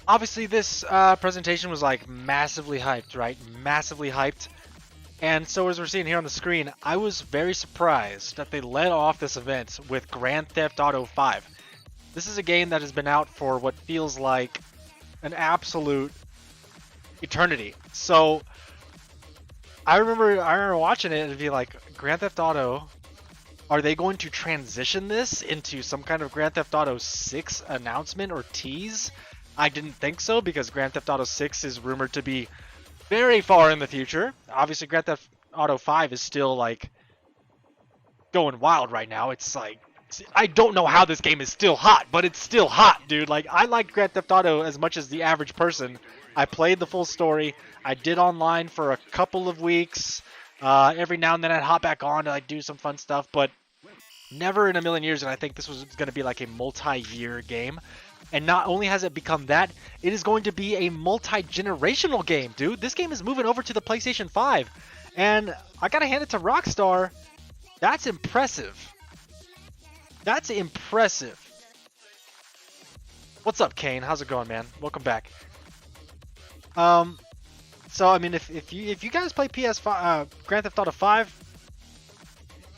obviously this presentation was like massively hyped, right? Massively hyped. And so as we're seeing here on the screen, I was very surprised that they led off this event with Grand Theft Auto 5. This is a game that has been out for what feels like an absolute eternity. So I remember watching it and be like, Grand Theft Auto, are they going to transition this into some kind of Grand Theft Auto 6 announcement or tease? I didn't think so, because Grand Theft Auto 6 is rumored to be very far in the future. Obviously, Grand Theft Auto 5 is still like going wild right now. It's like, I don't know how this game is still hot, but it's still hot, dude. Like, I like Grand Theft Auto as much as the average person. I played the full story. I did online for a couple of weeks. Every now and then I'd hop back on and I'd do some fun stuff, but never in a million years did I think this was going to be like a multi-year game. And not only has it become that, it is going to be a multi-generational game, dude. This game is moving over to the PlayStation 5. And I gotta hand it to Rockstar. That's impressive. That's impressive. What's up, Kane? How's it going, man? Welcome back. So I mean, if you guys play PS5, Grand Theft Auto 5,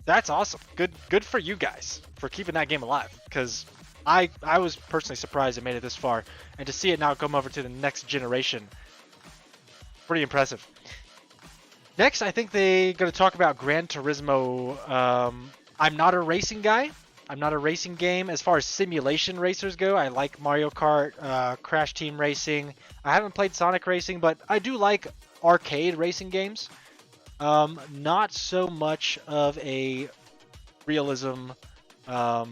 that's awesome. Good for you guys for keeping that game alive. Because I was personally surprised it made it this far, and to see it now come over to the next generation, pretty impressive. Next, I think they're going to talk about Gran Turismo. I'm not a racing guy. I'm not a racing game. As far as simulation racers go, I like Mario Kart, Crash Team Racing. I haven't played Sonic Racing, but I do like arcade racing games. Not so much of a realism, what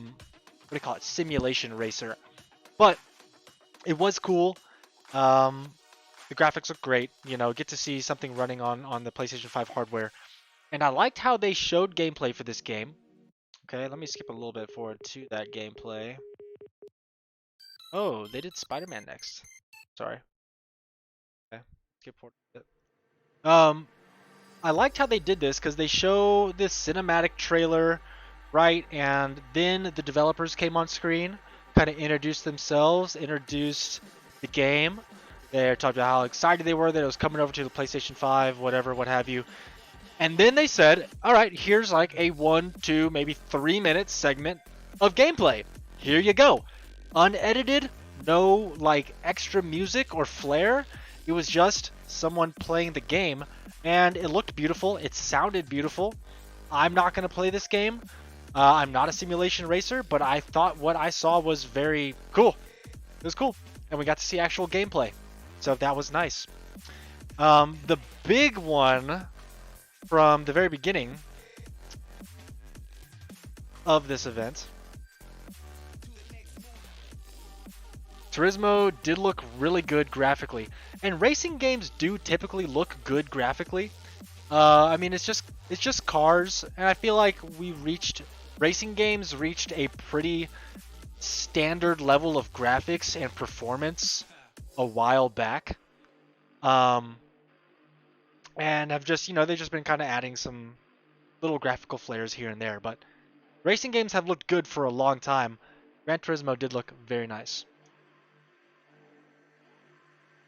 do you call it, simulation racer. But it was cool. The graphics look great. You know, get to see something running on the PlayStation 5 hardware. And I liked how they showed gameplay for this game. Okay, let me skip a little bit forward to that gameplay. Oh, they did Spider-Man next. Sorry. Okay, skip forward a bit. I liked how they did this because they show this cinematic trailer, right? And then the developers came on screen, kind of introduced themselves, introduced the game. They talked about how excited they were that it was coming over to the PlayStation 5, whatever, what have you. And then they said, all right, here's like a 1, 2, maybe 3-minute segment of gameplay. Here you go. Unedited, no like extra music or flair. It was just someone playing the game, and it looked beautiful. It sounded beautiful. I'm not going to play this game. I'm not a simulation racer, but I thought what I saw was very cool. It was cool, and we got to see actual gameplay. So that was nice. The big one from the very beginning of this event, Turismo did look really good graphically, and racing games do typically look good graphically. I mean, it's just cars, and I feel like racing games reached a pretty standard level of graphics and performance a while back. And have just, they've just been kind of adding some little graphical flares here and there, but racing games have looked good for a long time. Gran Turismo did look very nice.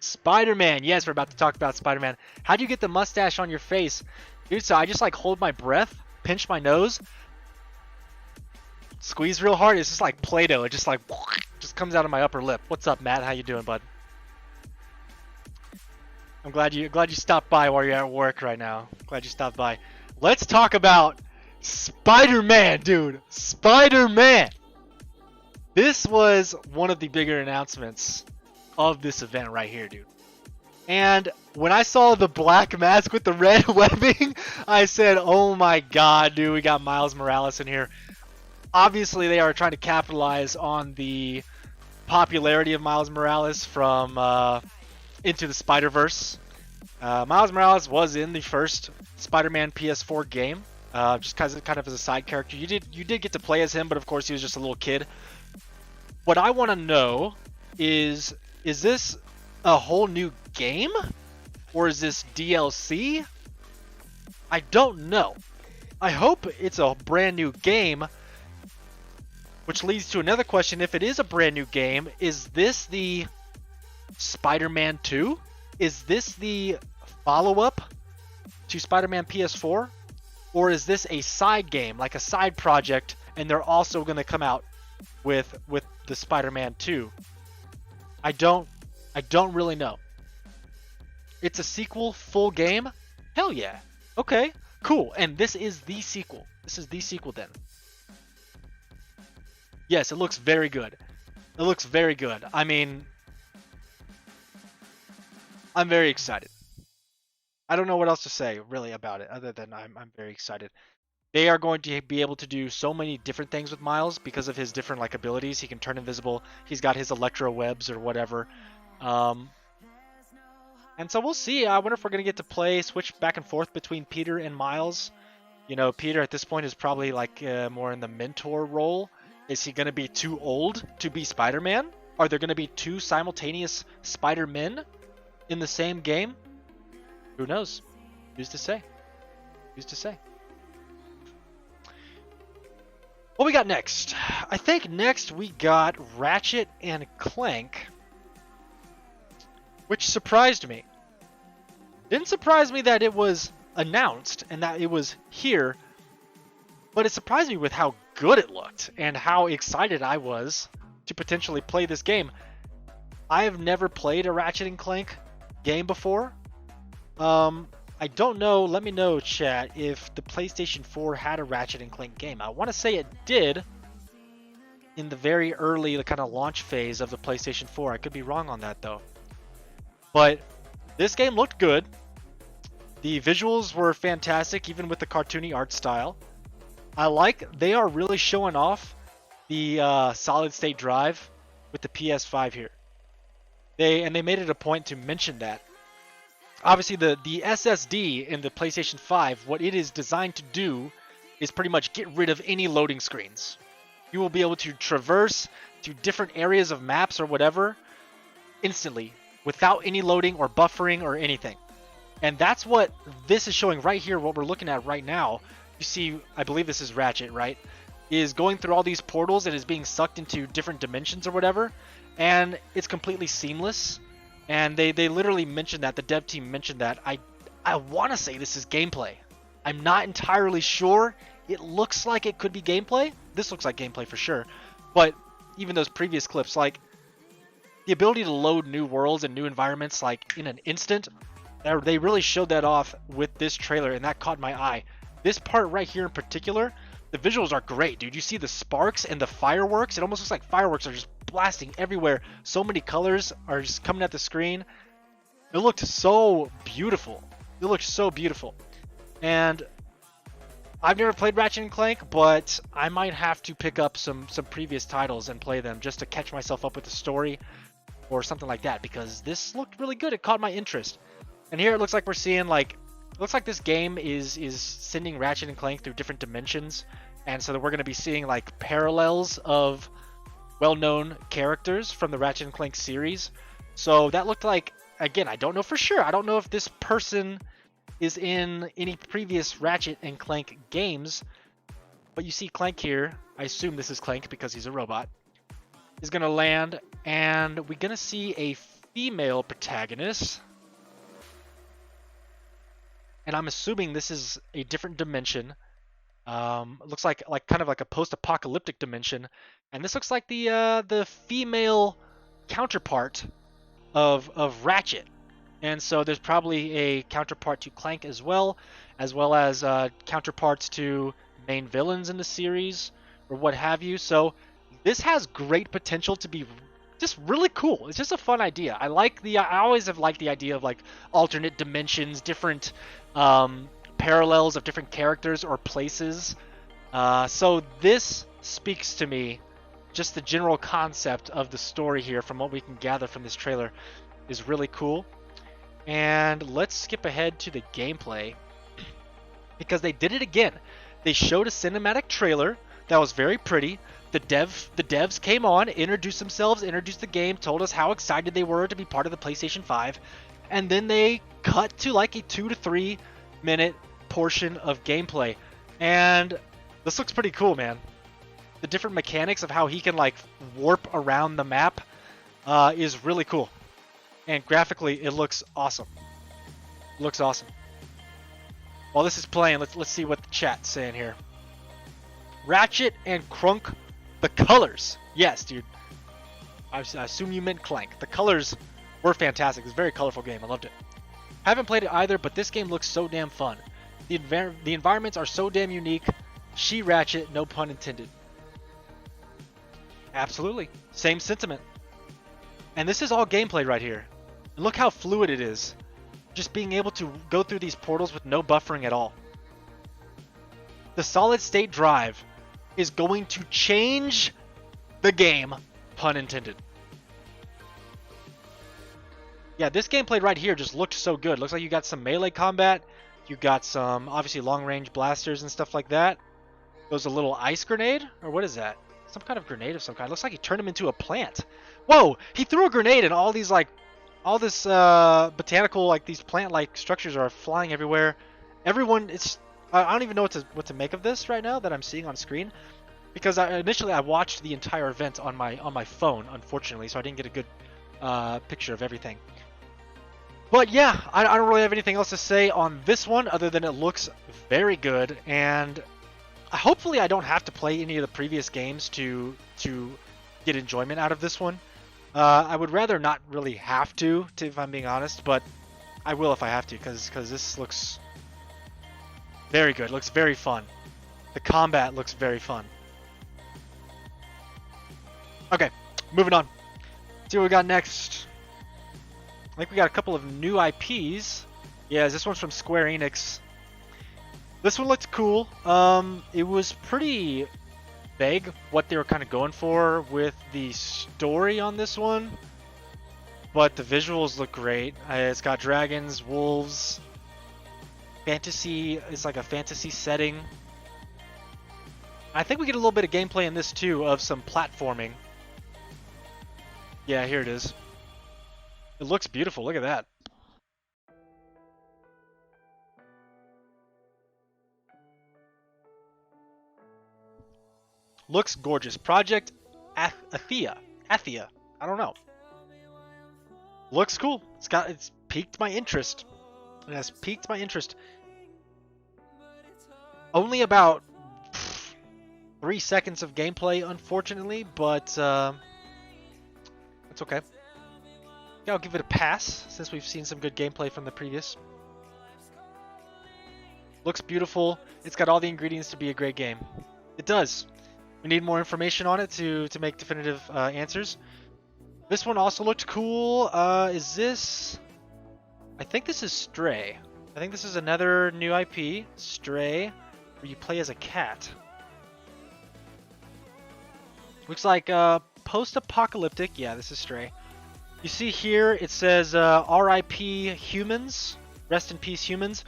Spider-Man. Yes, we're about to talk about Spider-Man. How do you get the mustache on your face? Dude, so I just like hold my breath, pinch my nose, squeeze real hard. It's just like Play-Doh. It just like just comes out of my upper lip. What's up, Matt? How you doing, bud? I'm glad you stopped by while you're at work right now. Glad you stopped by. Let's talk about Spider-Man, dude. Spider-Man. This was one of the bigger announcements of this event right here, dude. And when I saw the black mask with the red webbing, I said, oh my god, dude, we got Miles Morales in here. Obviously, they are trying to capitalize on the popularity of Miles Morales from Into the Spider-Verse. Miles Morales was in the first Spider-Man PS4 game, just kind of as a side character. You did get to play as him, but of course he was just a little kid. What I want to know is this a whole new game, or is this DLC? I don't know. I hope it's a brand new game, which leads to another question. If it is a brand new game, is this the Spider-Man 2? Is this the follow-up to Spider-Man PS4? Or is this a side game, like a side project, and they're also going to come out with the Spider-Man 2? I don't really know. It's a sequel, full game? Hell yeah. Okay, cool. And this is the sequel. This is the sequel then. Yes, it looks very good. It looks very good. I mean, I'm very excited. I don't know what else to say really about it other than I'm very excited. They are going to be able to do so many different things with Miles because of his different like abilities. He can turn invisible. He's got his electro webs or whatever. And so we'll see. I wonder if we're going to get to switch back and forth between Peter and Miles. You know, Peter at this point is probably like more in the mentor role. Is he going to be too old to be Spider-Man? Are there going to be two simultaneous Spider-Men in the same game? Who knows? Who's to say? Who's to say? What we got next? I think next we got Ratchet and Clank, which surprised me. Didn't surprise me that it was announced and that it was here, but it surprised me with how good it looked and how excited I was to potentially play this game. I have never played a Ratchet and Clank game before. I don't know. Let me know, chat, if the PlayStation 4 had a Ratchet and Clank game. I want to say it did in the very early, the kind of launch phase of the PlayStation 4. I could be wrong on that though. But this game looked good. The visuals were fantastic, even with the cartoony art style. They are really showing off the solid state drive with the PS5 here. They made it a point to mention that. Obviously, the SSD in the PlayStation 5, what it is designed to do is pretty much get rid of any loading screens. You will be able to traverse to different areas of maps or whatever instantly without any loading or buffering or anything. And that's what this is showing right here, what we're looking at right now. You see, I believe this is Ratchet, right? Is going through all these portals and is being sucked into different dimensions or whatever. And it's completely seamless. And they literally mentioned that, the dev team mentioned that. I want to say this is gameplay. I'm not entirely sure. It looks like it could be gameplay. This looks like gameplay for sure. But even those previous clips, like the ability to load new worlds and new environments like in an instant, they really showed that off with this trailer, and that caught my eye. This part right here in particular, the visuals are great, dude. You see the sparks and the fireworks. It almost looks like fireworks are just blasting everywhere. So many colors are just coming at the screen. It looked so beautiful. It looked so beautiful. And I've never played Ratchet and Clank, but I might have to pick up some previous titles and play them just to catch myself up with the story or something like that, because this looked really good. It caught my interest. And here it looks like we're seeing looks like this game is sending Ratchet and Clank through different dimensions, and so that we're going to be seeing like parallels of well-known characters from the Ratchet and Clank series. So that looked like, again, I don't know for sure. I don't know if this person is in any previous Ratchet and Clank games, but you see Clank here. I assume this is Clank because he's a robot. Is going to land, and we're going to see a female protagonist. And I'm assuming this is a different dimension. Looks like kind of like a post-apocalyptic dimension, and this looks like the female counterpart of Ratchet. And so there's probably a counterpart to Clank as well as counterparts to main villains in the series or what have you. So this has great potential to be just really cool. It's just a fun idea. I always have liked the idea of like alternate dimensions, different parallels of different characters or places. So this speaks to me. Just the general concept of the story here, from what we can gather from this trailer, is really cool. And let's skip ahead to the gameplay, because they did it again. They showed a cinematic trailer that was very pretty. The devs came on, introduced themselves, introduced the game, told us how excited they were to be part of the PlayStation 5, and then they cut to like a 2 to 3 minute portion of gameplay. And this looks pretty cool, man. The different mechanics of how he can like warp around the map is really cool. and graphically it looks awesome. It looks awesome. While this is playing, let's see what the chat's saying here. Ratchet and Clank, the colors. Yes, dude. I assume you meant Clank. The colors were fantastic. It's a very colorful game. I loved it. Haven't played it either, but this game looks so damn fun. The environments are so damn unique. She Ratchet, no pun intended. Absolutely. Same sentiment. And this is all gameplay right here. And look how fluid it is. Just being able to go through these portals with no buffering at all. The solid state drive is going to change the game, pun intended. Yeah, this gameplay right here just looked so good. Looks like you got some melee combat. You got some, obviously, long-range blasters and stuff like that. There's a little ice grenade? Or what is that? Some kind of grenade of some kind. Looks like he turned him into a plant. Whoa! He threw a grenade and all these, like, all this botanical, like, these plant-like structures are flying everywhere. Everyone, it's... I don't even know what to make of this right now that I'm seeing on screen. Because initially I watched the entire event on my phone, unfortunately, so I didn't get a good picture of everything. But yeah, I don't really have anything else to say on this one other than it looks very good, and hopefully I don't have to play any of the previous games to get enjoyment out of this one. I would rather not really have to, if I'm being honest, but I will if I have to, because this looks very good. It looks very fun. The combat looks very fun. Okay, moving on. Let's see what we got next. I think we got a couple of new IPs. Yeah, this one's from Square Enix. This one looked cool. It was pretty vague what they were kind of going for with the story on this one. But the visuals look great. It's got dragons, wolves, fantasy. It's like a fantasy setting. I think we get a little bit of gameplay in this too of some platforming. Yeah, here it is. It looks beautiful. Look at that. Looks gorgeous. Project ATHIA. ATHIA. I don't know. Looks cool. It's piqued my interest. It has piqued my interest. Only about 3 seconds of gameplay, unfortunately, but it's okay. Yeah, I'll give it a pass since we've seen some good gameplay from the previous. Looks beautiful. It's got all the ingredients to be a great game. It does. We need more information on it to make definitive answers. This one also looked cool. Is this... I think this is Stray. I think this is another new IP, Stray, where you play as a cat. Looks like post-apocalyptic. Yeah, this is Stray. You see here, it says R.I.P. humans. Rest in peace, humans.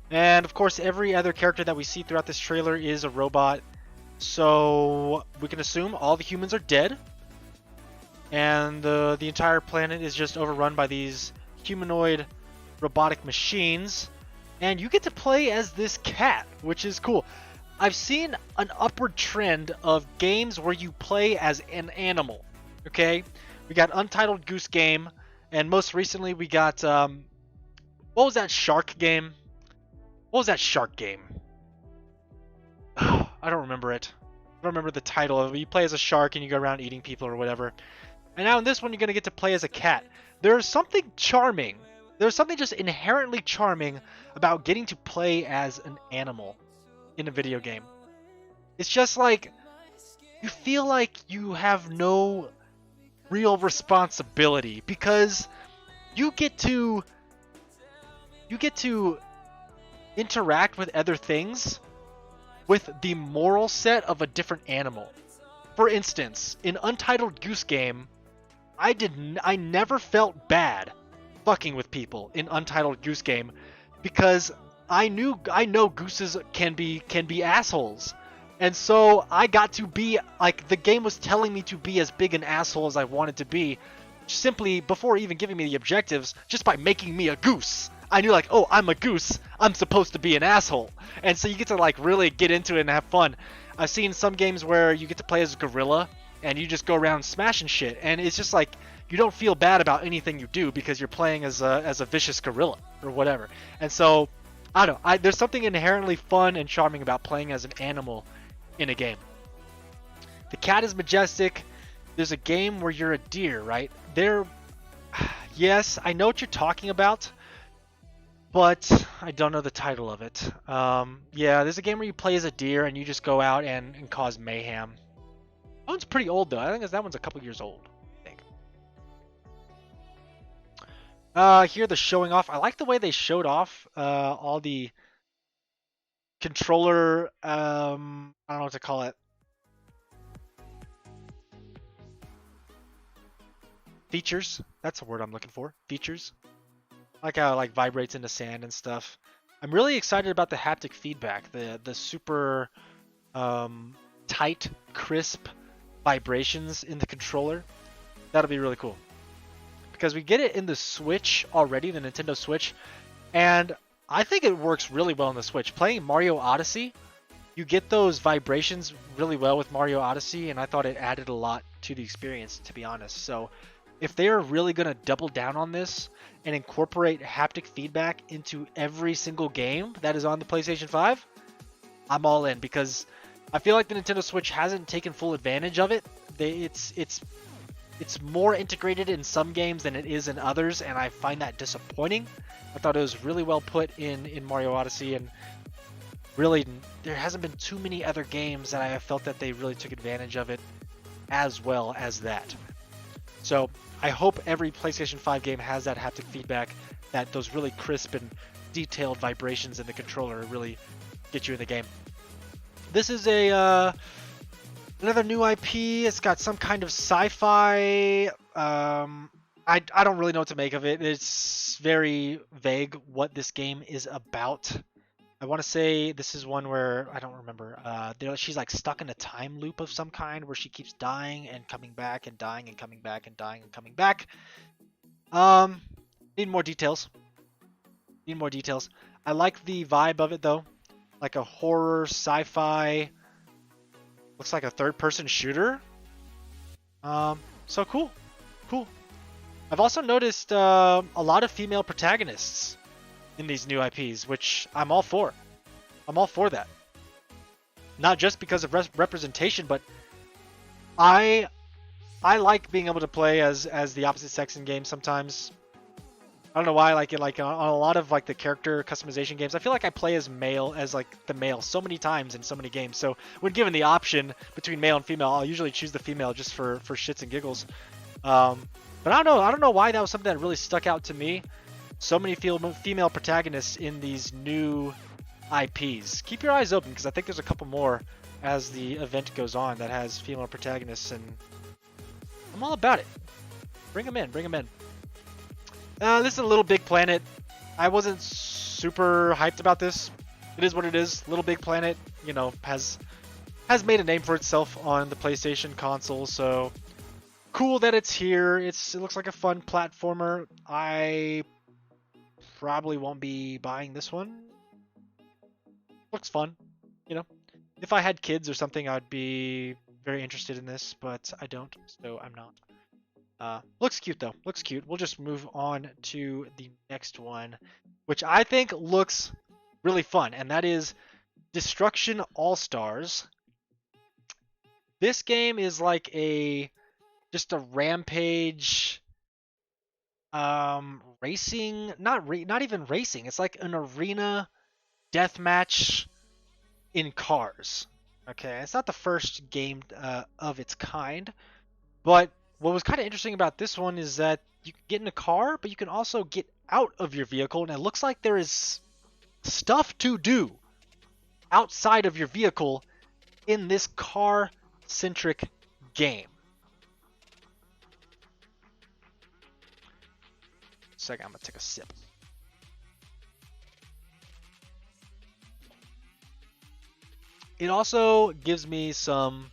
And, of course, every other character that we see throughout this trailer is a robot. So, we can assume all the humans are dead. And the entire planet is just overrun by these humanoid robotic machines. And you get to play as this cat, which is cool. I've seen an upward trend of games where you play as an animal. Okay? We got Untitled Goose Game, and most recently we got, what was that shark game? What was that shark game? I don't remember it. I don't remember the title of it. You play as a shark and you go around eating people or whatever. And now in this one you're going to get to play as a cat. There's something charming. There's something just inherently charming about getting to play as an animal in a video game. It's just like, you feel like you have no real responsibility because you get to interact with other things with the moral set of a different animal. For instance, in Untitled Goose Game, I never felt bad fucking with people in Untitled Goose Game because I know gooses can be assholes. And so I got to be, like, the game was telling me to be as big an asshole as I wanted to be, simply before even giving me the objectives, just by making me a goose. I knew, like, oh, I'm a goose, I'm supposed to be an asshole. And so you get to, like, really get into it and have fun. I've seen some games where you get to play as a gorilla, and you just go around smashing shit, and it's just like, you don't feel bad about anything you do because you're playing as a vicious gorilla or whatever. And so, I don't know. There's something inherently fun and charming about playing as an animal in a game. The cat is majestic. There's a game where you're a deer, right? Yes, I know what you're talking about, but I don't know the title of it. Yeah, there's a game where you play as a deer and you just go out and cause mayhem. That one's pretty old though. I think that one's a couple years old, I think. Here they're showing off. I like the way they showed off all the controller, I don't know what to call it. Features. That's the word I'm looking for. Features. I like how it like vibrates into sand and stuff. I'm really excited about the haptic feedback. The super tight, crisp vibrations in the controller. That'll be really cool. Because we get it in the Switch already, the Nintendo Switch, and I think it works really well on the Switch. Playing Mario Odyssey, you get those vibrations really well with Mario Odyssey, and I thought it added a lot to the experience, to be honest. So if they're really going to double down on this and incorporate haptic feedback into every single game that is on the PlayStation 5, I'm all in, because I feel like the Nintendo Switch hasn't taken full advantage of it. It's more integrated in some games than it is in others, and I find that disappointing. I thought it was really well put in Mario Odyssey, and really there hasn't been too many other games that I have felt that they really took advantage of it as well as that. So I hope every PlayStation 5 game has that haptic feedback, that those really crisp and detailed vibrations in the controller really get you in the game. This is another new IP. It's got some kind of sci-fi. I don't really know what to make of it. It's very vague what this game is about. I want to say this is one where I don't remember. She's like stuck in a time loop of some kind where she keeps dying and coming back and dying and coming back and dying and coming back. Need more details. I like the vibe of it though, like a horror sci-fi. Looks like a third-person shooter. So cool. I've also noticed a lot of female protagonists in these new IPs, which I'm all for. I'm all for that. Not just because of representation, but I like being able to play as the opposite sex in games sometimes. I don't know why I like it. Like on a lot of like the character customization games, I feel like I play as the male so many times in so many games. So when given the option between male and female, I'll usually choose the female just for shits and giggles. But I don't know why that was something that really stuck out to me. So many female protagonists in these new IPs. Keep your eyes open, because I think there's a couple more as the event goes on that has female protagonists, and I'm all about it. Bring them in. This is a Little Big Planet. I wasn't super hyped about this. It is what it is. Little Big Planet, has made a name for itself on the PlayStation console, so cool that it's here. It looks like a fun platformer. I probably won't be buying this one. Looks fun, If I had kids or something, I'd be very interested in this, but I don't, so I'm not. Looks cute though. Looks cute. We'll just move on to the next one, which I think looks really fun, and that is Destruction All-Stars. This game is like just a rampage racing, not even racing. It's like an arena deathmatch in cars. Okay, it's not the first game of its kind, but what was kind of interesting about this one is that you can get in a car, but you can also get out of your vehicle, and it looks like there is stuff to do outside of your vehicle in this car-centric game. Second, I'm gonna take a sip. It also gives me some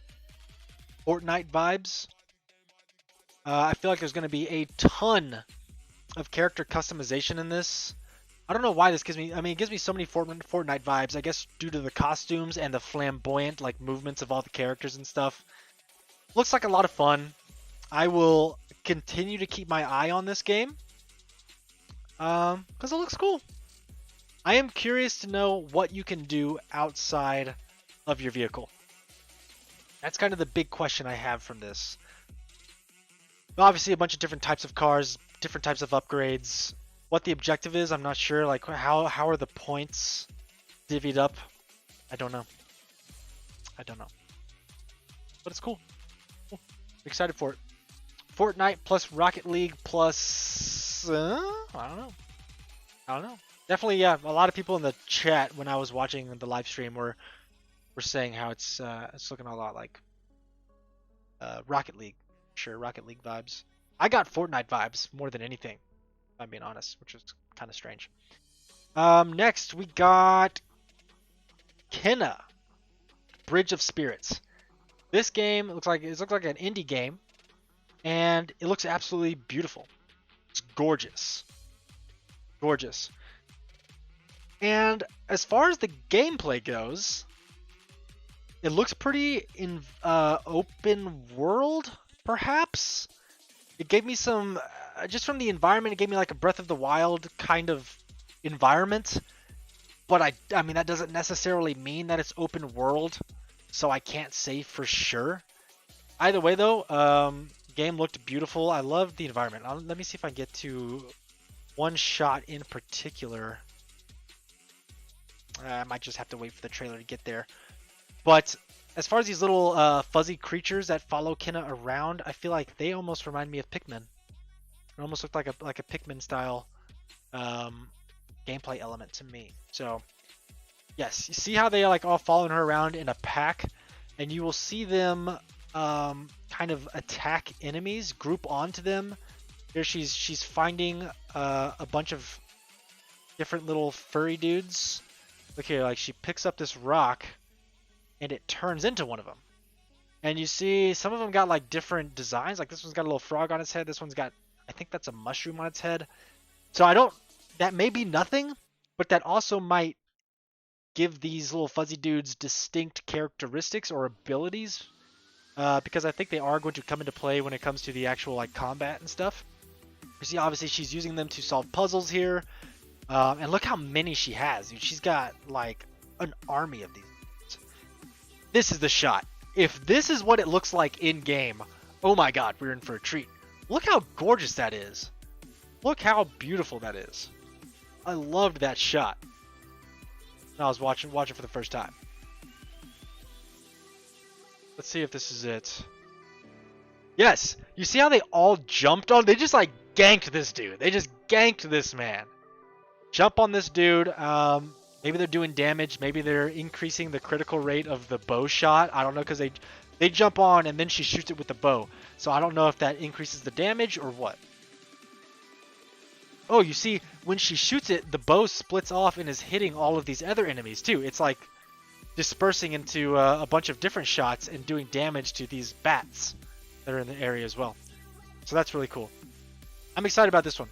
Fortnite vibes. I feel like there's going to be a ton of character customization in this. I don't know why this gives me... it gives me so many Fortnite vibes. I guess due to the costumes and the flamboyant movements of all the characters and stuff. Looks like a lot of fun. I will continue to keep my eye on this game. Because it looks cool. I am curious to know what you can do outside of your vehicle. That's kind of the big question I have from this. Obviously, a bunch of different types of cars, different types of upgrades. What the objective is, I'm not sure. Like, how are the points divvied up? I don't know. I don't know. But it's cool. Cool. Excited for it. Fortnite plus Rocket League plus... I don't know. I don't know. Definitely, yeah. A lot of people in the chat when I was watching the live stream were saying how it's looking a lot like Rocket League. Sure, Rocket League vibes. I got Fortnite vibes more than anything, if I'm being honest, which is kind of strange. Next, we got Kena, Bridge of Spirits. This game looks like an indie game, and it looks absolutely beautiful. It's gorgeous. Gorgeous. And as far as the gameplay goes, it looks pretty open world, perhaps. It gave me some, just from the environment, it gave me like a Breath of the Wild kind of environment. But I mean, that doesn't necessarily mean that it's open world, so I can't say for sure. Either way, though, game looked beautiful. I loved the environment. Let me see if I can get to one shot in particular. I might just have to wait for the trailer to get there. But as far as these little fuzzy creatures that follow Kena around, I feel like they almost remind me of Pikmin. It almost looked like a Pikmin style gameplay element to me. So yes, you see how they like all following her around in a pack, and you will see them kind of attack enemies, group onto them. Here she's finding a bunch of different little furry dudes. Look here, like she picks up this rock and it turns into one of them. And you see some of them got like different designs. Like this one's got a little frog on its head. This one's got, I think that's a mushroom on its head. So that may be nothing, but that also might give these little fuzzy dudes distinct characteristics or abilities. Because I think they are going to come into play when it comes to the actual like combat and stuff. You see, obviously she's using them to solve puzzles here. And look how many she has, dude. She's got like an army of these. This is the shot. If this is what it looks like in game, oh my god, we're in for a treat. Look how gorgeous that is. Look how beautiful that is. I loved that shot. I was watching for the first time. Let's see if this is it. Yes, you see how they all jumped on? They just like ganked this dude. They just ganked this man. Jump on this dude. Maybe they're doing damage. Maybe they're increasing the critical rate of the bow shot. I don't know, because they jump on and then she shoots it with the bow. So I don't know if that increases the damage or what. Oh, you see, when she shoots it, the bow splits off and is hitting all of these other enemies too. It's like dispersing into a bunch of different shots and doing damage to these bats that are in the area as well. So that's really cool. I'm excited about this one.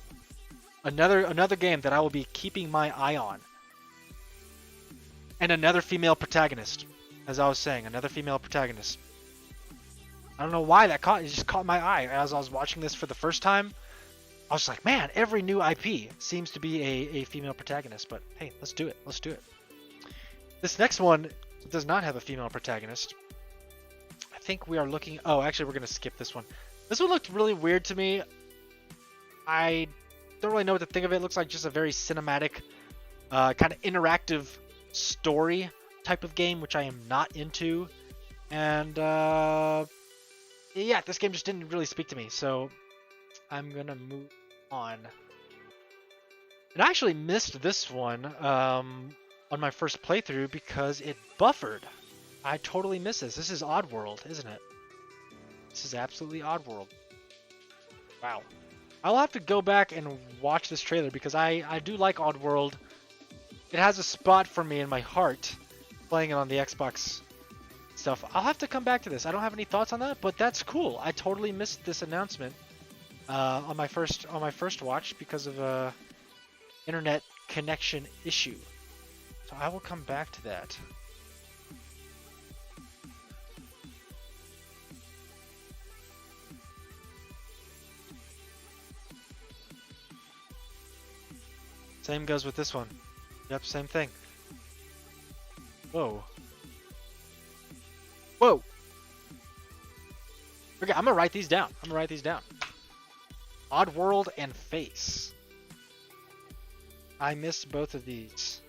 Another game that I will be keeping my eye on. And another female protagonist. As I was saying, another female protagonist. I don't know why it just caught my eye. As I was watching this for the first time, I was like, man, every new IP seems to be a female protagonist. But hey, let's do it. Let's do it. This next one does not have a female protagonist. I think we are looking... Oh, actually, we're going to skip this one. This one looked really weird to me. I don't really know what to think of it. It looks like just a very cinematic, kind of interactive story type of game, which I am not into. And yeah, this game just didn't really speak to me, so I'm gonna move on. And I actually missed this one on my first playthrough because it buffered. I totally missed this. This is Oddworld, isn't it? This is absolutely Oddworld. Wow. I'll have to go back and watch this trailer because I do like Oddworld. It has a spot for me in my heart playing it on the Xbox stuff. I'll have to come back to this. I don't have any thoughts on that, but that's cool. I totally missed this announcement on my first watch because of a internet connection issue. So I will come back to that. Same goes with this one. Yep, same thing. Whoa. Whoa! Okay, I'm gonna write these down. Oddworld and Face. I missed both of these.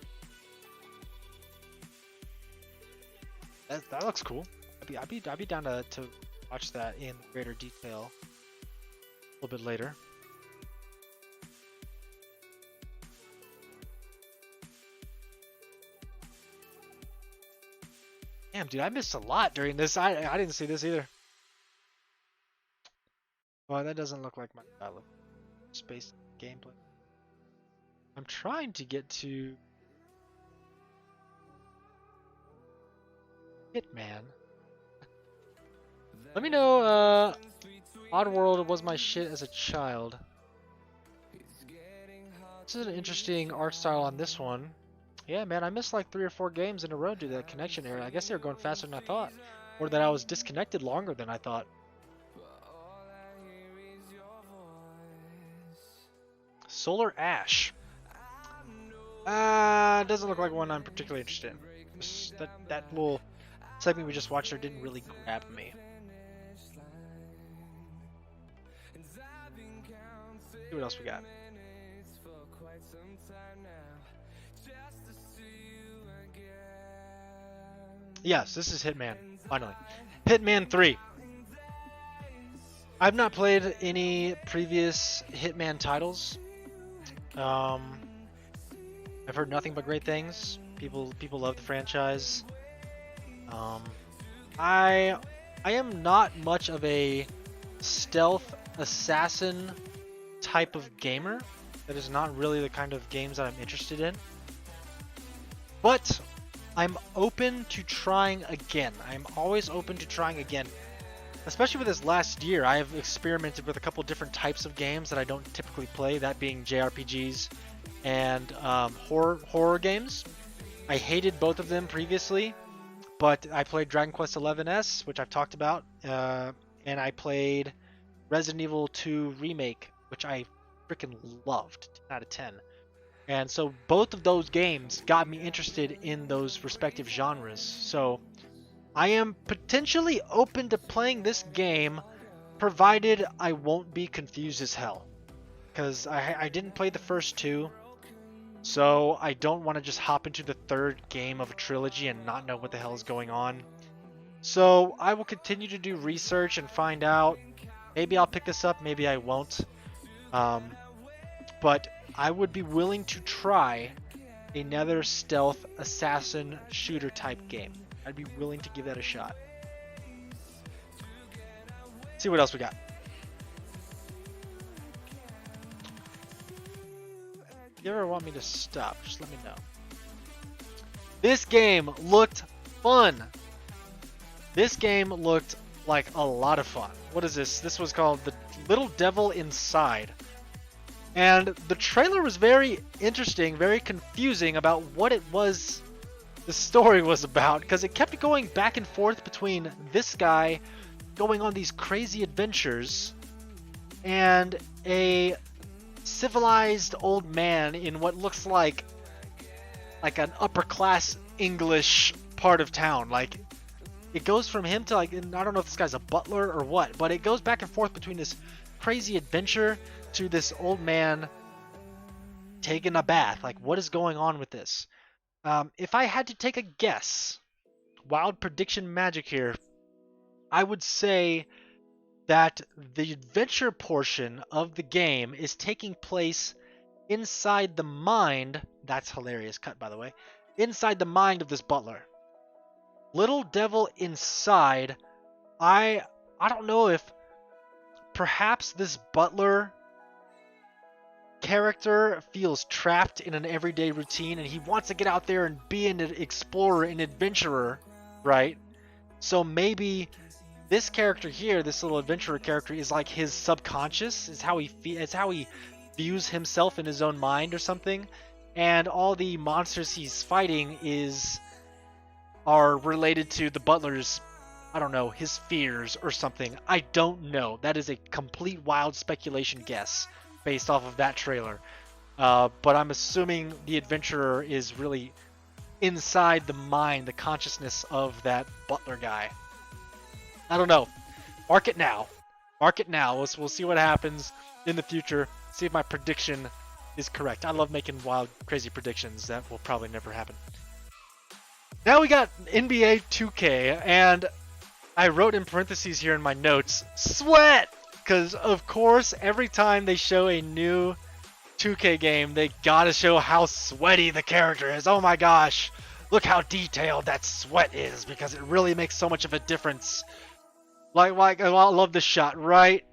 That looks cool. I'd be down to watch that in greater detail a little bit later. Damn, dude, I missed a lot during this. I didn't see this either. Well, that doesn't look like my style of space gameplay. I'm trying to get to Hitman. Let me know, Oddworld was my shit as a child. This is an interesting art style on this one. Yeah, man, I missed like 3 or 4 games in a row due to that connection error. I guess they were going faster than I thought. Or that I was disconnected longer than I thought. Solar Ash. Doesn't look like one I'm particularly interested in. That little segment we just watched there didn't really grab me. See what else we got. Yes, this is Hitman, finally. Hitman 3. I've not played any previous Hitman titles. I've heard nothing but great things. People love the franchise. I am not much of a stealth assassin type of gamer. That is not really the kind of games that I'm interested in. But I'm open to trying again. I'm always open to trying again. Especially with this last year, I have experimented with a couple different types of games that I don't typically play, that being JRPGs and horror games. I hated both of them previously, but I played Dragon Quest XI-S, which I've talked about, and I played Resident Evil 2 Remake, which I freaking loved, 10 out of 10. And so both of those games got me interested in those respective genres. So I am potentially open to playing this game, provided I won't be confused as hell. Because I didn't play the first 2, so I don't want to just hop into the 3rd game of a trilogy and not know what the hell is going on. So I will continue to do research and find out. Maybe I'll pick this up, maybe I won't. But I would be willing to try another stealth assassin shooter type game. I'd be willing to give that a shot. See what else we got. If you ever want me to stop, just let me know. This game looked fun. This game looked like a lot of fun. What is this? This was called The Little Devil Inside. And the trailer was very interesting, very confusing about what it was the story was about, because it kept going back and forth between this guy going on these crazy adventures and a civilized old man in what looks like an upper class English part of town. Like, it goes from him to, like, I don't know if this guy's a butler or what, but it goes back and forth between this crazy adventure to this old man taking a bath. Like, what is going on with this? If I had to take a guess, wild prediction magic here, I would say that the adventure portion of the game is taking place inside the mind. That's hilarious cut, by the way. Inside the mind of this butler. Little Devil Inside. I don't know if perhaps this butler character feels trapped in an everyday routine and he wants to get out there and be an explorer, an adventurer, right? So maybe this character here, this little adventurer character, is like his subconscious, is how he views himself in his own mind or something, and all the monsters he's fighting are related to the butler's, I don't know, his fears or something. I don't know. That is a complete wild speculation guess based off of that trailer. But I'm assuming the adventurer is really inside the mind, the consciousness of that butler guy. I don't know. Mark it now. Mark it now. We'll see what happens in the future. See if my prediction is correct. I love making wild, crazy predictions that will probably never happen. Now we got NBA 2K, and I wrote in parentheses here in my notes, sweat! Because, of course, every time they show a new 2K game, they gotta show how sweaty the character is. Oh my gosh, look how detailed that sweat is, because it really makes so much of a difference. Like I love this shot right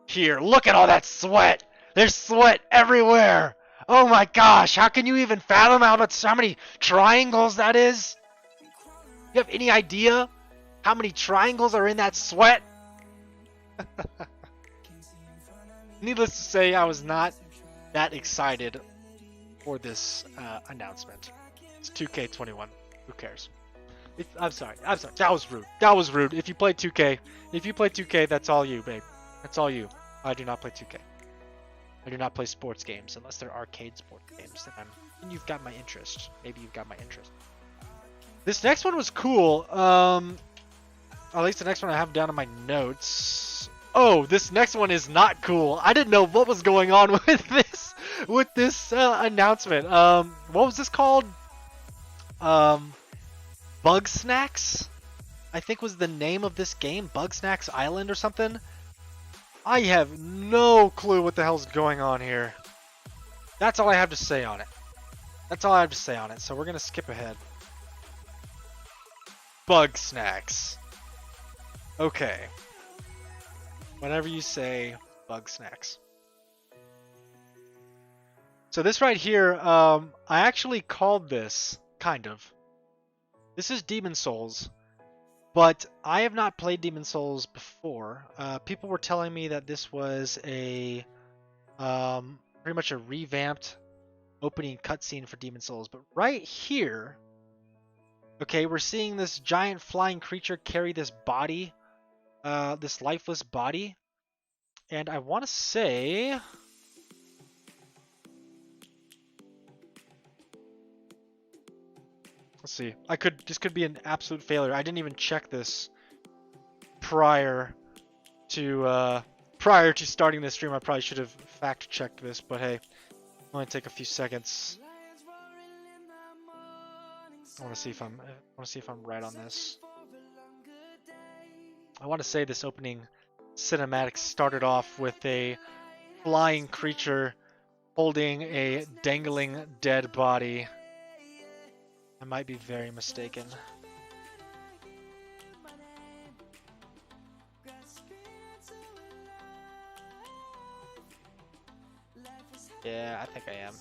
here. Look at all that sweat. There's sweat everywhere. Oh my gosh, how can you even fathom how many triangles that is? You have any idea how many triangles are in that sweat? Needless to say, I was not that excited for this announcement. It's 2K21. Who cares? I'm sorry. That was rude. That was rude. If you play 2K, that's all you, babe. That's all you. I do not play 2K. I do not play sports games unless they're arcade sports games. And you've got my interest. Maybe you've got my interest. This next one was cool. At least the next one I have down in my notes. Oh, this next one is not cool. I didn't know what was going on with this announcement. What was this called? Bug Snacks, I think was the name of this game. Bug Snacks Island or something. I have no clue what the hell's going on here. That's all I have to say on it. That's all I have to say on it. So we're gonna skip ahead. Bug Snacks. Okay. Whatever you say, Bug Snacks. So this right here, I actually called this, kind of. This is Demon Souls, but I have not played Demon Souls before. People were telling me that this was a pretty much a revamped opening cutscene for Demon Souls. But right here, okay, we're seeing this giant flying creature carry this body, this lifeless body, and I want to say. Let's see. This could be an absolute failure. I didn't even check this prior to starting this stream. I probably should have fact checked this, but hey, only take a few seconds. I want to see if I'm right on this. I want to say this opening cinematic started off with a flying creature holding a dangling dead body. I might be very mistaken. Yeah, I think I am.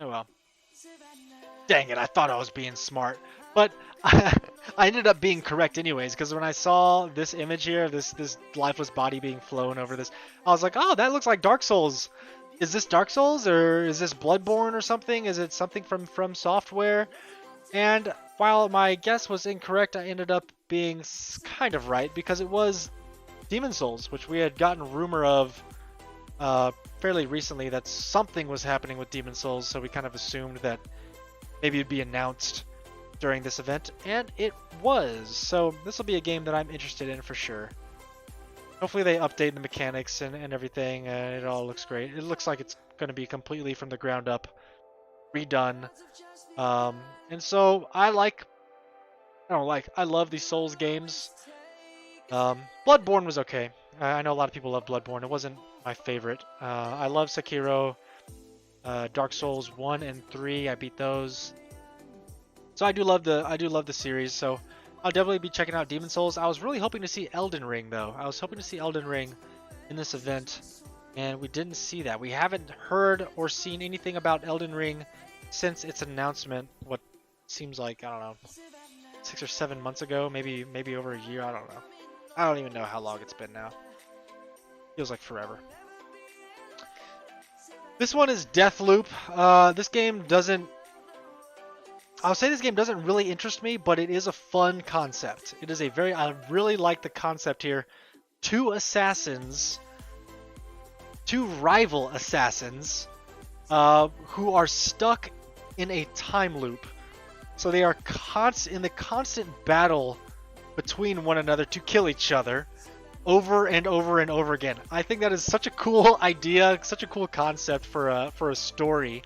Oh well. Dang it, I thought I was being smart. But I ended up being correct anyways, because when I saw this image here, this lifeless body being flown over this, I was like, oh, that looks like Dark Souls. Is this Dark Souls, or is this Bloodborne or something? Is it something from Software? And while my guess was incorrect, I ended up being kind of right, because it was Demon Souls, which we had gotten rumor of fairly recently that something was happening with Demon Souls, so we kind of assumed that maybe it'd be announced during this event, and it was. So this will be a game that I'm interested in for sure. Hopefully they update the mechanics and everything, and it all looks great. It looks like it's going to be completely from the ground up redone. And so I love these Souls games. Bloodborne was okay. I know a lot of people love Bloodborne. It wasn't my favorite. I love Sekiro, Dark Souls 1 and 3. I beat those. So I do love the series. So I'll definitely be checking out Demon Souls. I was really hoping to see Elden Ring though. I was hoping to see Elden Ring in this event, and we didn't see that. We haven't heard or seen anything about Elden Ring since its announcement. What seems like, I don't know, 6 or 7 months ago, maybe over a year. I don't know. I don't even know how long it's been now. Feels like forever. This one is Deathloop. This game doesn't I'll say this game doesn't really interest me, but it is a fun concept. It is a very, I really like the concept here. Two rival assassins, who are stuck in a time loop. So they are in the constant battle between one another to kill each other over and over and over again. I think that is such a cool idea, such a cool concept for a story.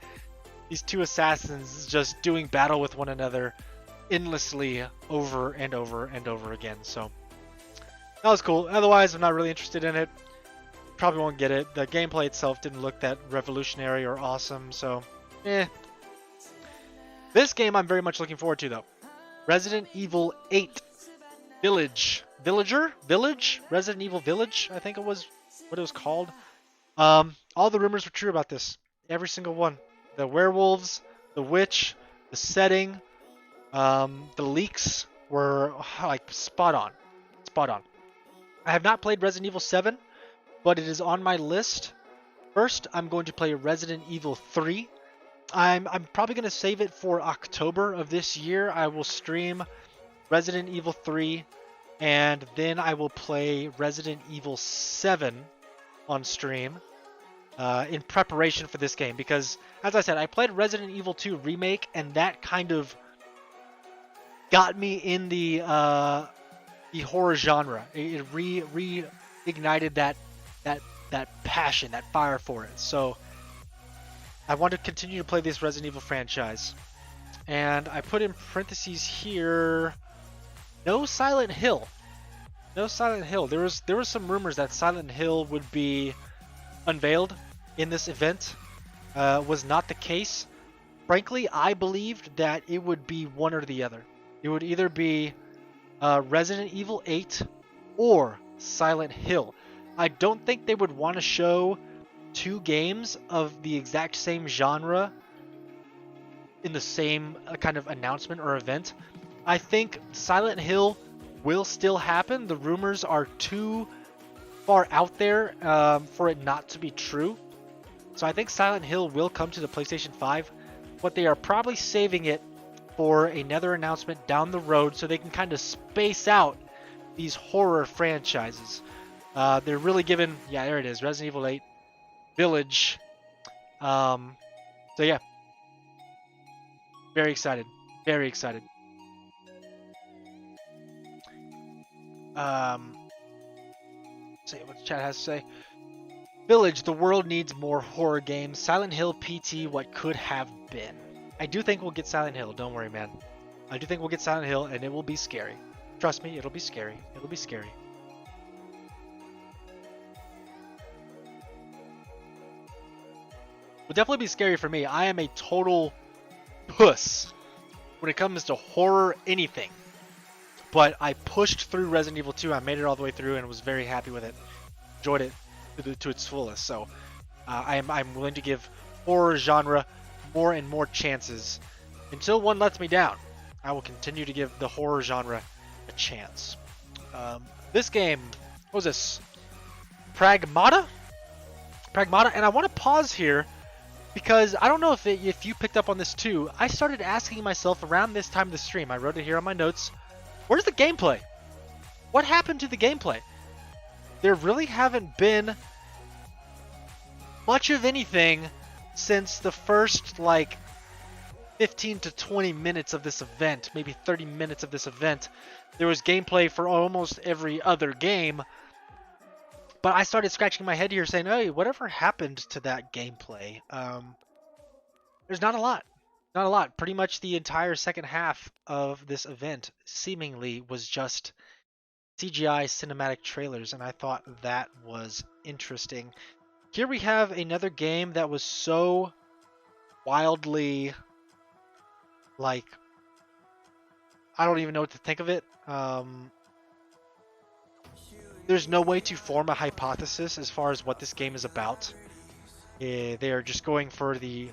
These two assassins just doing battle with one another endlessly over and over and over again. So that was cool. Otherwise, I'm not really interested in it. Probably won't get it. The gameplay itself didn't look that revolutionary or awesome, so This game I'm very much looking forward to, though. Resident Evil 8 Village. Resident Evil Village, I think it was what it was called. All the rumors were true about this. Every single one. The werewolves, the witch, the setting, the leaks were like spot on. Spot on. I have not played Resident Evil 7, but it is on my list. First, I'm going to play Resident Evil 3. I'm probably going to save it for October of this year. I will stream Resident Evil 3, and then I will play Resident Evil 7 on stream in preparation for this game. Because, as I said, I played Resident Evil 2 Remake, and that kind of got me in the horror genre. It reignited that passion, that fire for it. So I want to continue to play this Resident Evil franchise. And I put in parentheses here, no Silent Hill. No Silent Hill. There was some rumors that Silent Hill would be unveiled in this event. Was not the case. Frankly, I believed that it would be one or the other. It would either be Resident Evil 8 or Silent Hill. I don't think they would want to show two games of the exact same genre in the same kind of announcement or event. I think Silent Hill will still happen. The rumors are too far out there for it not to be true. So I think Silent Hill will come to the PlayStation 5, but they are probably saving it for another announcement down the road so they can kind of space out these horror franchises. They're really giving, yeah, there it is, Resident Evil 8 Village. So yeah, very excited, very excited. See what the chat has to say. Village, the world needs more horror games. Silent Hill PT, what could have been. I do think we'll get Silent Hill, don't worry, man. I do think we'll get Silent Hill, and it will be scary. Trust me, it'll be scary. It'll be scary. Will definitely be scary for me. I am a total puss when it comes to horror anything. But I pushed through Resident Evil 2. I made it all the way through and was very happy with it. Enjoyed it to its fullest. So I'm willing to give horror genre more and more chances. Until one lets me down, I will continue to give the horror genre a chance. This game, what was this? Pragmata? And I want to pause here because I don't know if you picked up on this too. I started asking myself around this time of the stream, I wrote it here on my notes, where's the gameplay? What happened to the gameplay? There really haven't been much of anything since the first, 15 to 20 minutes of this event, maybe 30 minutes of this event. There was gameplay for almost every other game. But I started scratching my head here saying, hey, whatever happened to that gameplay? There's not a lot. Not a lot. Pretty much the entire second half of this event seemingly was just CGI cinematic trailers, and I thought that was interesting. Here we have another game that was so wildly, I don't even know what to think of it. There's no way to form a hypothesis as far as what this game is about. They are just going for the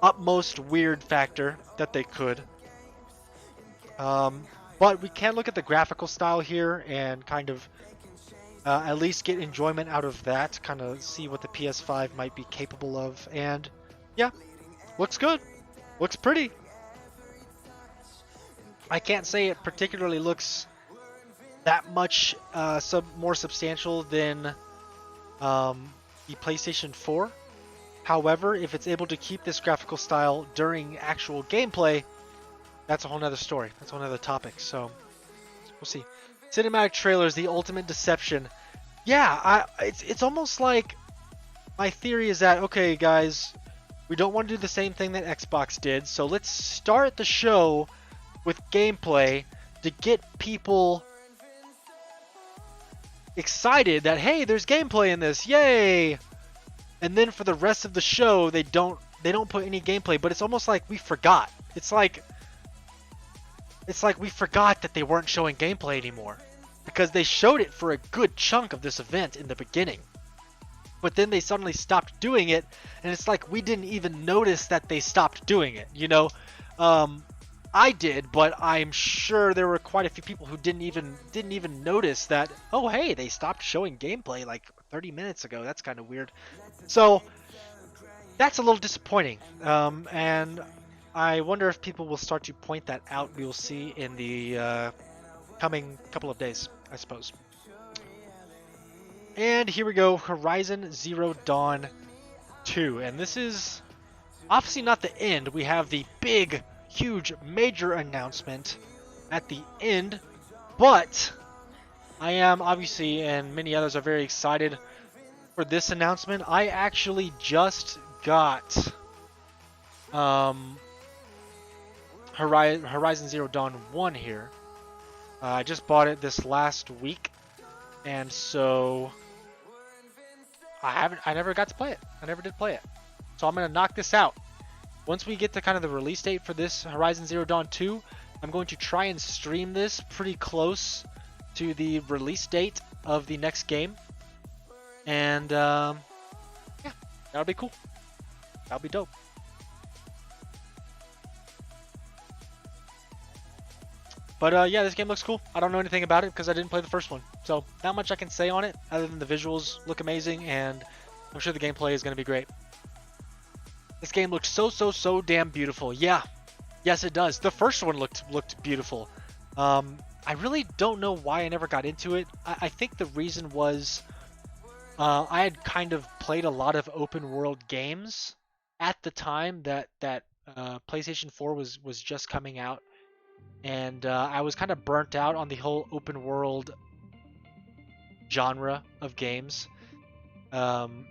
utmost weird factor that they could. But we can look at the graphical style here and kind of at least get enjoyment out of that. Kind of see what the PS5 might be capable of. And yeah, looks good. Looks pretty. I can't say it particularly looks that much more substantial than the PlayStation 4. However, if it's able to keep this graphical style during actual gameplay, that's a whole nother story. That's a whole nother topic. So we'll see. Cinematic trailers, the ultimate deception. Yeah, it's almost like my theory is that, okay, guys, we don't want to do the same thing that Xbox did, so let's start the show with gameplay to get people excited that, hey, there's gameplay in this, yay! And then for the rest of the show, they don't put any gameplay, but it's almost like we forgot. It's like we forgot that they weren't showing gameplay anymore, because they showed it for a good chunk of this event in the beginning. But then they suddenly stopped doing it, and it's like we didn't even notice that they stopped doing it, you know? I did, but I'm sure there were quite a few people who didn't even notice that, oh hey, they stopped showing gameplay like 30 minutes ago. That's kind of weird. So that's a little disappointing. And I wonder if people will start to point that out. We will see in the coming couple of days, I suppose. And here we go, Horizon Zero Dawn 2. And this is obviously not the end. We have the big, huge, major announcement at the end. But I am obviously, and many others are very excited for this announcement. I actually just got Horizon Zero Dawn 1 here. I just bought it this last week. And so I never got to play it. I never did play it. So I'm going to knock this out. Once we get to kind of the release date for this Horizon Zero Dawn 2, I'm going to try and stream this pretty close to the release date of the next game. And yeah, that'll be cool. That'll be dope. But yeah, this game looks cool. I don't know anything about it because I didn't play the first one. So not much I can say on it other than the visuals look amazing, and I'm sure the gameplay is going to be great. This game looks so damn beautiful. Yeah, yes it does. The first one looked beautiful. I really don't know why I never got into it. I think the reason was I had kind of played a lot of open world games at the time that PlayStation 4 was just coming out. And I was kind of burnt out on the whole open world genre of games. And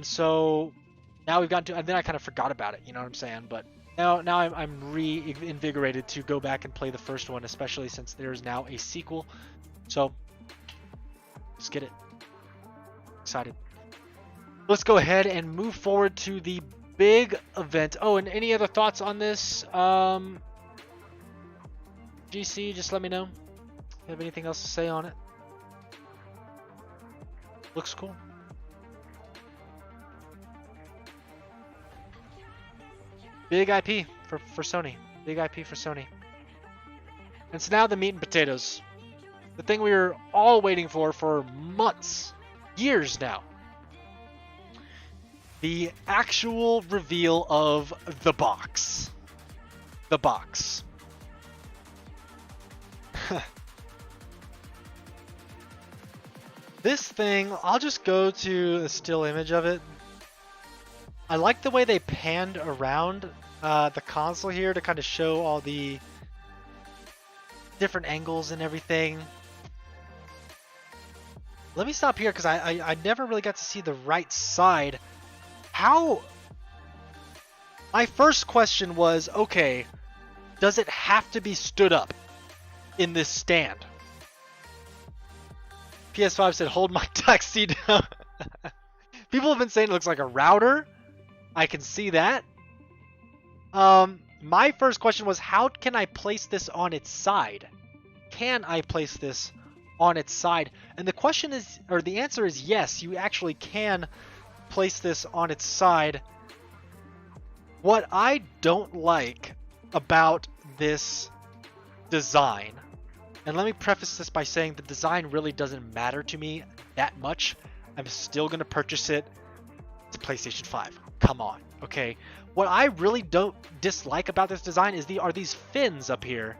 so now we've gotten to, and then I kind of forgot about it, you know what I'm saying? But now I'm reinvigorated to go back and play the first one, especially since there's now a sequel. So let's get it. Excited. Let's go ahead and move forward to the big event. Oh, and any other thoughts on this? GC, just let me know. You have anything else to say on it? Looks cool. Big IP for Sony. Big IP for Sony. And so now the meat and potatoes. The thing we were all waiting for months, years now. The actual reveal of the box. The box. This thing, I'll just go to a still image of it. I like the way they panned around the console here to kind of show all the different angles and everything. Let me stop here because I never really got to see the right side. How? My first question was, okay, does it have to be stood up in this stand? PS5 said, hold my tuxedo. People have been saying it looks like a router. I can see that. My first question was, how can I place this on its side? Can I place this on its side? And the question is, or the answer is yes, you actually can place this on its side. What I don't like about this design, and let me preface this by saying the design really doesn't matter to me that much. I'm still going to purchase it. It's PlayStation 5. Come on. Okay, what I really don't dislike about this design is are these fins up here.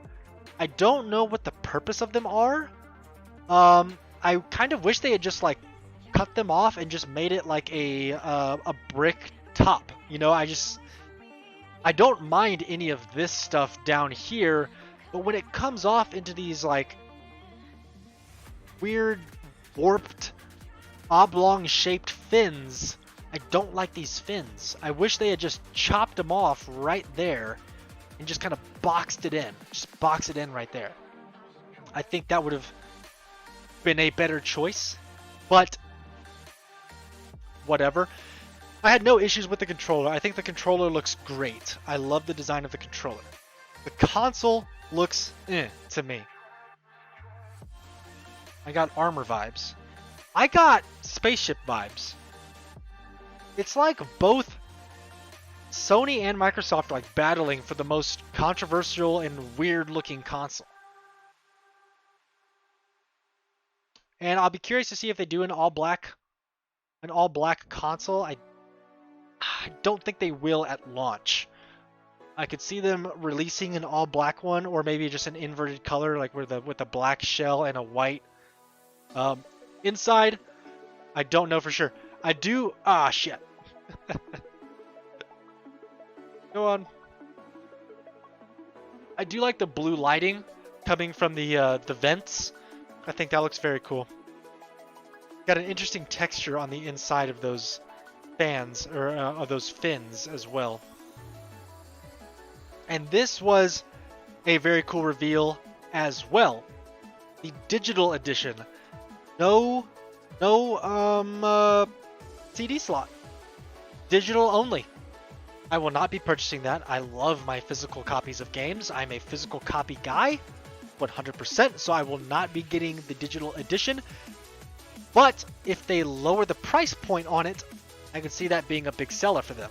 I don't know what the purpose of them are. I kind of wish they had just like cut them off and just made it like a brick top. You know, I don't mind any of this stuff down here, but when it comes off into these like weird warped oblong shaped fins, I don't like these fins. I wish they had just chopped them off right there and just kind of boxed it in. Just box it in right there. I think that would have been a better choice, but whatever. I had no issues with the controller. I think the controller looks great. I love the design of the controller. The console looks to me. I got armor vibes. I got spaceship vibes. It's like both Sony and Microsoft are like battling for the most controversial and weird looking console. And I'll be curious to see if they do an all black console. I don't think they will at launch. I could see them releasing an all black one, or maybe just an inverted color, like with a black shell and a white inside. I don't know for sure. I do. Shit. Go on. I do like the blue lighting coming from the vents. I think that looks very cool. Got an interesting texture on the inside of those fans, or of those fins as well. And this was a very cool reveal as well. The digital edition. No CD slot. Digital only. I will not be purchasing that. I love my physical copies of games. I'm a physical copy guy, 100%, so I will not be getting the digital edition. But if they lower the price point on it, I can see that being a big seller for them.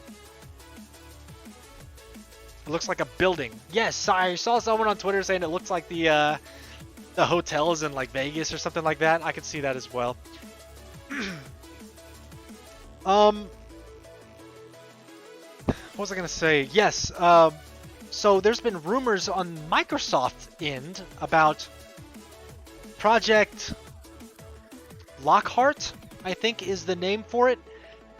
It looks like a building. Yes, I saw someone on Twitter saying it looks like the hotels in like Vegas or something like that. I could see that as well. What was I gonna say? Yes. So there's been rumors on Microsoft's end about Project Lockhart, I think is the name for it.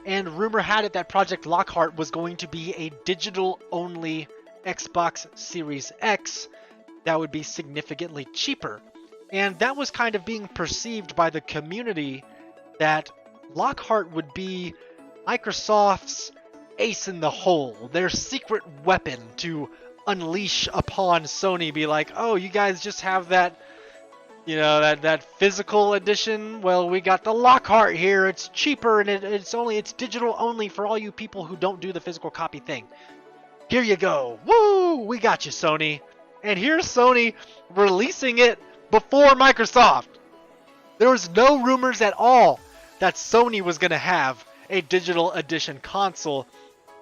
And rumor had it that Project Lockhart was going to be a digital-only Xbox Series X that would be significantly cheaper. And that was kind of being perceived by the community that Lockhart would be Microsoft's ace in the hole, their secret weapon to unleash upon Sony. Be like, oh, you guys just have that, you know, that physical edition. Well, we got the Lockhart here. It's cheaper and it's digital only for all you people who don't do the physical copy thing. Here you go. Woo! We got you, Sony. And here's Sony releasing it before Microsoft. There was no rumors at all that Sony was going to have a digital edition console.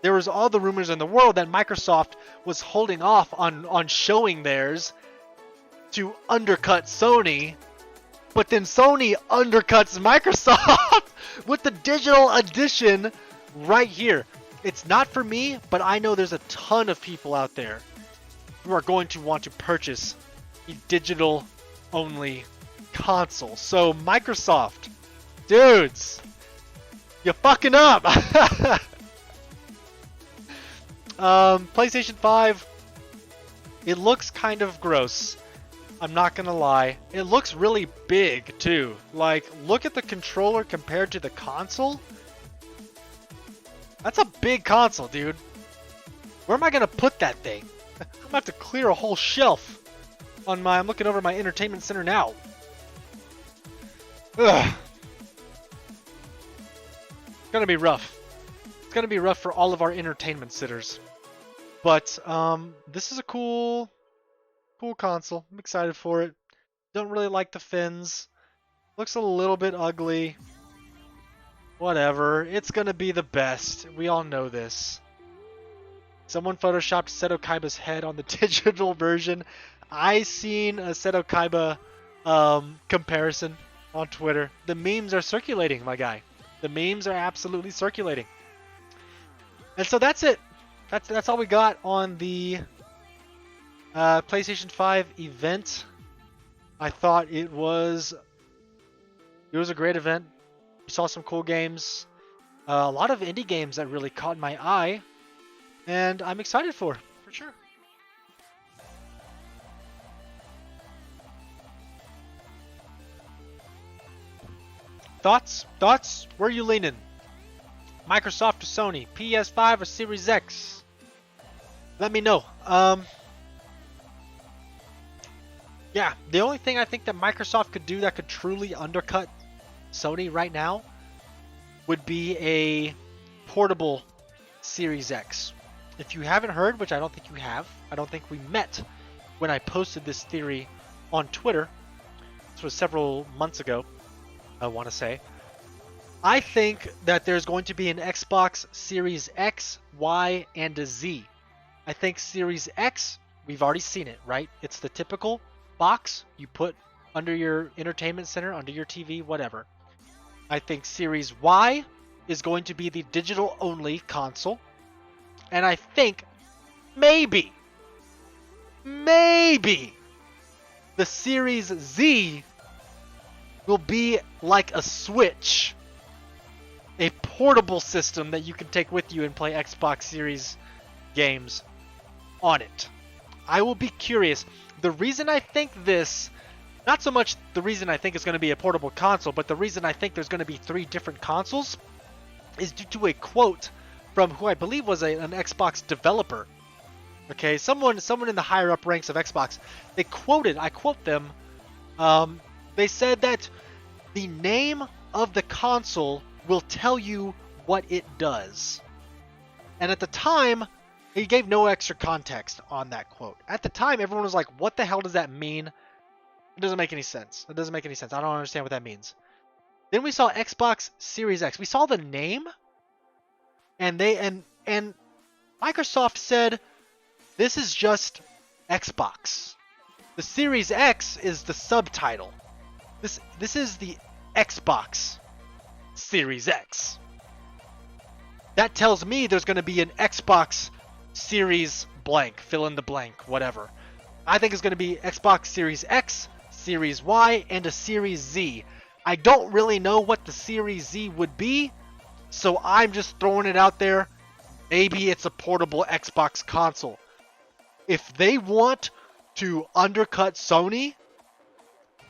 There was all the rumors in the world that Microsoft was holding off on showing theirs to undercut Sony, but then Sony undercuts Microsoft with the digital edition right here. It's not for me, but I know there's a ton of people out there who are going to want to purchase a digital only console. So Microsoft, dudes, you're fucking up. PlayStation 5, it looks kind of gross. I'm not gonna lie. It looks really big too. Like, look at the controller compared to the console. That's a big console, dude. Where am I gonna put that thing? I'm gonna have to clear a whole shelf on my. I'm looking over my entertainment center now. Ugh. It's gonna be rough. It's gonna be rough for all of our entertainment sitters. But this is a cool console. I'm excited for it. Don't really like the fins. Looks a little bit ugly. Whatever. It's gonna be the best. We all know this. Someone photoshopped Seto Kaiba's head on the digital version. I seen a Seto Kaiba comparison on Twitter. The memes are circulating, my guy. The memes are absolutely circulating. And so that's it. That's all we got on the PlayStation 5 event. I thought it was a great event. We saw some cool games, a lot of indie games that really caught my eye, and I'm excited for sure. Thoughts? Where are you leaning? Microsoft or Sony? PS5 or Series X? Let me know. Yeah, the only thing I think that Microsoft could do that could truly undercut Sony right now would be a portable Series X. If you haven't heard, which I don't think you have, I don't think we met when I posted this theory on Twitter. This was several months ago, I want to say. I think that there's going to be an Xbox Series X, Y, and a Z. I think Series X, we've already seen it, right? It's the typical box you put under your entertainment center, under your TV, whatever. I think Series Y is going to be the digital-only console. And I think maybe the Series Z will be like a Switch. A portable system that you can take with you and play Xbox Series games on it. I will be curious. The reason I think this, not so much the reason I think it's going to be a portable console, but the reason I think there's going to be 3 different consoles is due to a quote from who I believe was an Xbox developer. Okay, someone in the higher up ranks of Xbox. I quote them, they said that the name of the console will tell you what it does. And at the time, he gave no extra context on that quote. At the time, everyone was like, what the hell does that mean? It doesn't make any sense. I don't understand what that means. Then we saw Xbox Series X. We saw the name, and Microsoft said, this is just Xbox. The Series X is the subtitle. This is the Xbox Series X. That tells me there's going to be an Xbox Series blank, fill in the blank, whatever. I think it's going to be Xbox Series X, Series Y, and a Series Z. I don't really know what the Series Z would be, so I'm just throwing it out there. Maybe it's a portable Xbox console. If they want to undercut Sony,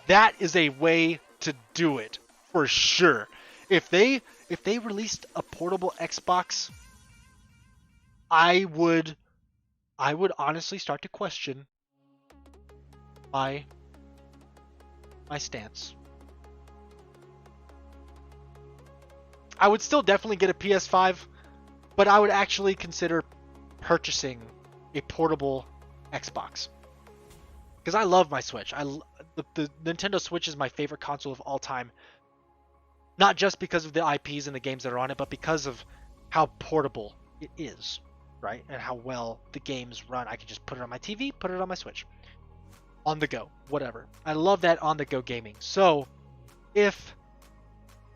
that is a way to do it, for sure. If they released a portable Xbox, I would honestly start to question my stance. I would still definitely get a PS5, but I would actually consider purchasing a portable Xbox. Because I love my Switch. The Nintendo Switch is my favorite console of all time. Not just because of the IPs and the games that are on it, but because of how portable it is, right? And how well the games run. I can just put it on my TV, put it on my Switch. On the go, whatever. I love that on the go gaming. So, if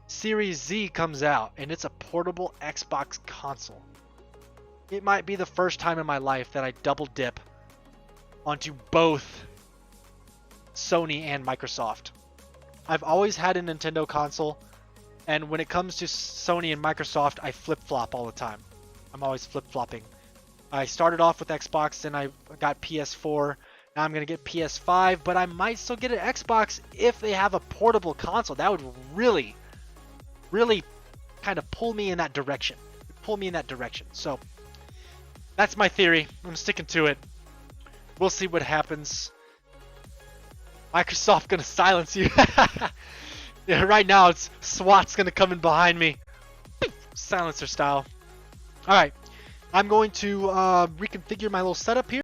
Series Z comes out and it's a portable Xbox console, it might be the first time in my life that I double dip onto both Sony and Microsoft. I've always had a Nintendo console, and when it comes to Sony and Microsoft, I flip-flop all the time. I'm always flip-flopping. I started off with Xbox, then I got PS4. Now I'm going to get PS5, but I might still get an Xbox if they have a portable console. That would really, really kind of pull me in that direction. So, that's my theory. I'm sticking to it. We'll see what happens. Microsoft gonna silence you. Yeah, right now it's SWAT's gonna come in behind me. Silencer style. Alright. I'm going to reconfigure my little setup here.